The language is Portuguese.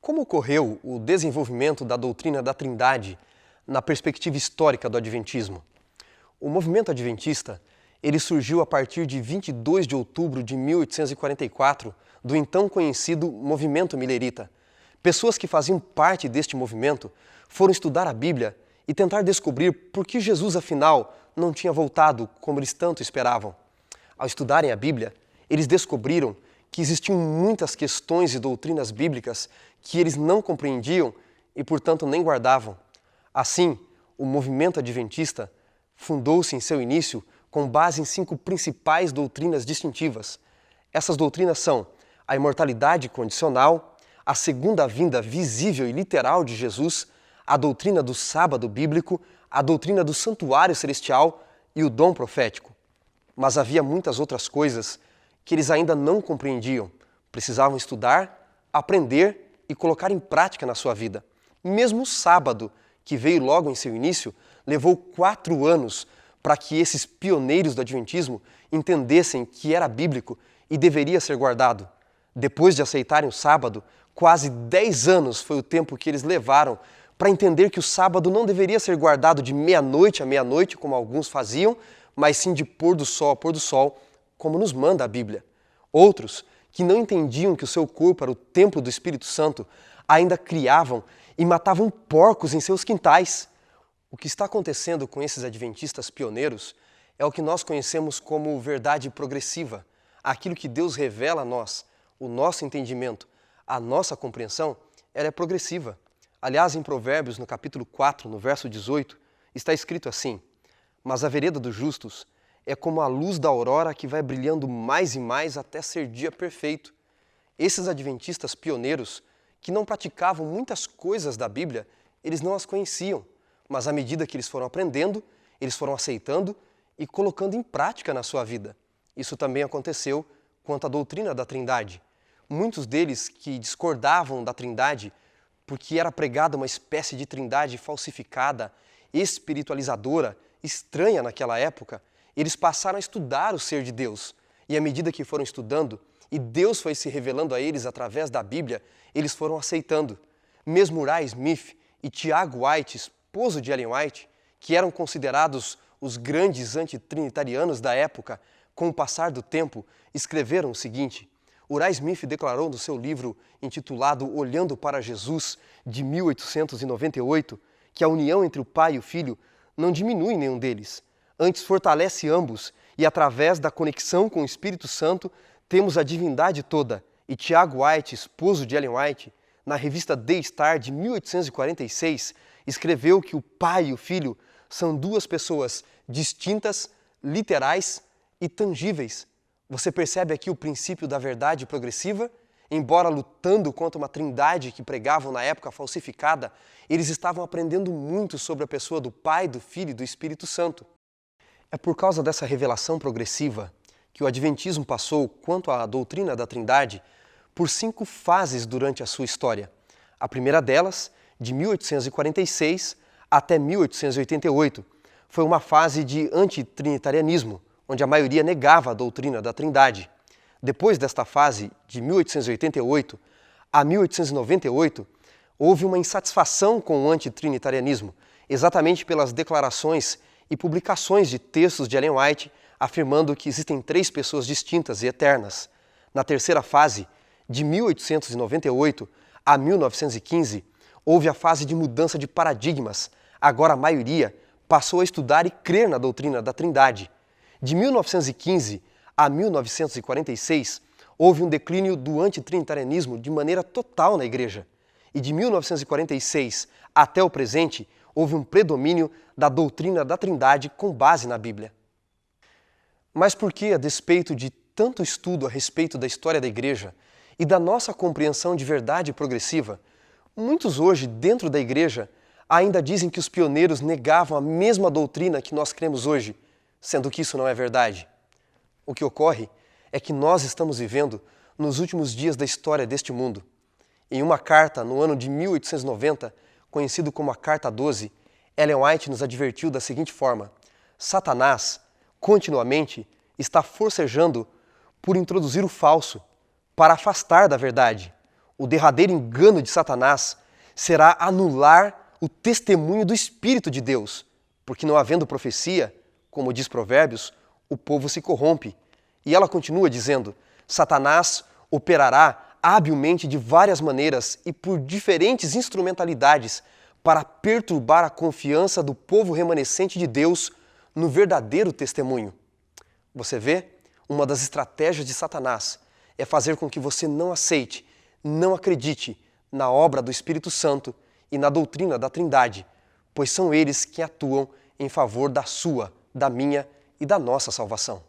Como ocorreu o desenvolvimento da doutrina da Trindade na perspectiva histórica do Adventismo? O movimento adventista ele surgiu a partir de 22 de outubro de 1844, do então conhecido Movimento Millerita. Pessoas que faziam parte deste movimento foram estudar a Bíblia e tentar descobrir por que Jesus, afinal, não tinha voltado como eles tanto esperavam. Ao estudarem a Bíblia, eles descobriram que existiam muitas questões e doutrinas bíblicas que eles não compreendiam e, portanto, nem guardavam. Assim, o movimento adventista fundou-se em seu início com base em 5 principais doutrinas distintivas. Essas doutrinas são a imortalidade condicional, a segunda vinda visível e literal de Jesus, a doutrina do sábado bíblico, a doutrina do santuário celestial e o dom profético. Mas havia muitas outras coisas que eles ainda não compreendiam. Precisavam estudar, aprender e colocar em prática na sua vida. Mesmo o sábado, que veio logo em seu início, levou 4 anos para que esses pioneiros do Adventismo entendessem que era bíblico e deveria ser guardado. Depois de aceitarem o sábado, quase 10 anos foi o tempo que eles levaram para entender que o sábado não deveria ser guardado de meia-noite a meia-noite, como alguns faziam, mas sim de pôr do sol a pôr do sol, como nos manda a Bíblia. Outros, que não entendiam que o seu corpo era o templo do Espírito Santo, ainda criavam e matavam porcos em seus quintais. O que está acontecendo com esses adventistas pioneiros é o que nós conhecemos como verdade progressiva. Aquilo que Deus revela a nós, o nosso entendimento, a nossa compreensão, ela é progressiva. Aliás, em Provérbios, no capítulo 4, no verso 18, está escrito assim: "Mas a vereda dos justos é como a luz da aurora que vai brilhando mais e mais até ser dia perfeito." Esses adventistas pioneiros, que não praticavam muitas coisas da Bíblia, eles não as conheciam, mas à medida que eles foram aprendendo, eles foram aceitando e colocando em prática na sua vida. Isso também aconteceu quanto à doutrina da Trindade. Muitos deles que discordavam da Trindade, porque era pregada uma espécie de Trindade falsificada, espiritualizadora, estranha naquela época, eles passaram a estudar o ser de Deus. E à medida que foram estudando, e Deus foi se revelando a eles através da Bíblia, eles foram aceitando. Mesmo Uriah Smith e Tiago White, esposo de Ellen White, que eram considerados os grandes antitrinitarianos da época, com o passar do tempo, escreveram o seguinte: Uriah Smith declarou no seu livro intitulado Olhando para Jesus, de 1898, que a união entre o Pai e o Filho não diminui nenhum deles, antes fortalece ambos, e através da conexão com o Espírito Santo temos a divindade toda. E Tiago White, esposo de Ellen White, na revista The Star de 1846, escreveu que o Pai e o Filho são 2 pessoas distintas, literais e tangíveis. Você percebe aqui o princípio da verdade progressiva? Embora lutando contra uma trindade que pregavam na época falsificada, eles estavam aprendendo muito sobre a pessoa do Pai, do Filho e do Espírito Santo. É por causa dessa revelação progressiva que o Adventismo passou, quanto à doutrina da Trindade, por 5 fases durante a sua história. A primeira delas, de 1846 até 1888, foi uma fase de antitrinitarianismo, onde a maioria negava a doutrina da Trindade. Depois desta fase, de 1888 a 1898, houve uma insatisfação com o antitrinitarianismo, exatamente pelas declarações e publicações de textos de Ellen White afirmando que existem 3 pessoas distintas e eternas. Na terceira fase, de 1898 a 1915, houve a fase de mudança de paradigmas. Agora a maioria passou a estudar e crer na doutrina da Trindade. De 1915 a 1946, houve um declínio do antitrinitarianismo de maneira total na Igreja. E de 1946 até o presente, houve um predomínio da doutrina da Trindade com base na Bíblia. Mas por que, a despeito de tanto estudo a respeito da história da Igreja e da nossa compreensão de verdade progressiva, muitos hoje, dentro da Igreja, ainda dizem que os pioneiros negavam a mesma doutrina que nós cremos hoje, sendo que isso não é verdade? O que ocorre é que nós estamos vivendo nos últimos dias da história deste mundo. Em uma carta, no ano de 1890, conhecido como a Carta 12, Ellen White nos advertiu da seguinte forma: Satanás, continuamente, está forcejando por introduzir o falso, para afastar da verdade. O derradeiro engano de Satanás será anular o testemunho do Espírito de Deus, porque não havendo profecia, como diz Provérbios, o povo se corrompe. E ela continua dizendo: Satanás operará habilmente de várias maneiras e por diferentes instrumentalidades para perturbar a confiança do povo remanescente de Deus no verdadeiro testemunho. Você vê? Uma das estratégias de Satanás é fazer com que você não aceite, não acredite na obra do Espírito Santo e na doutrina da Trindade, pois são eles que atuam em favor da sua, da minha e da nossa salvação.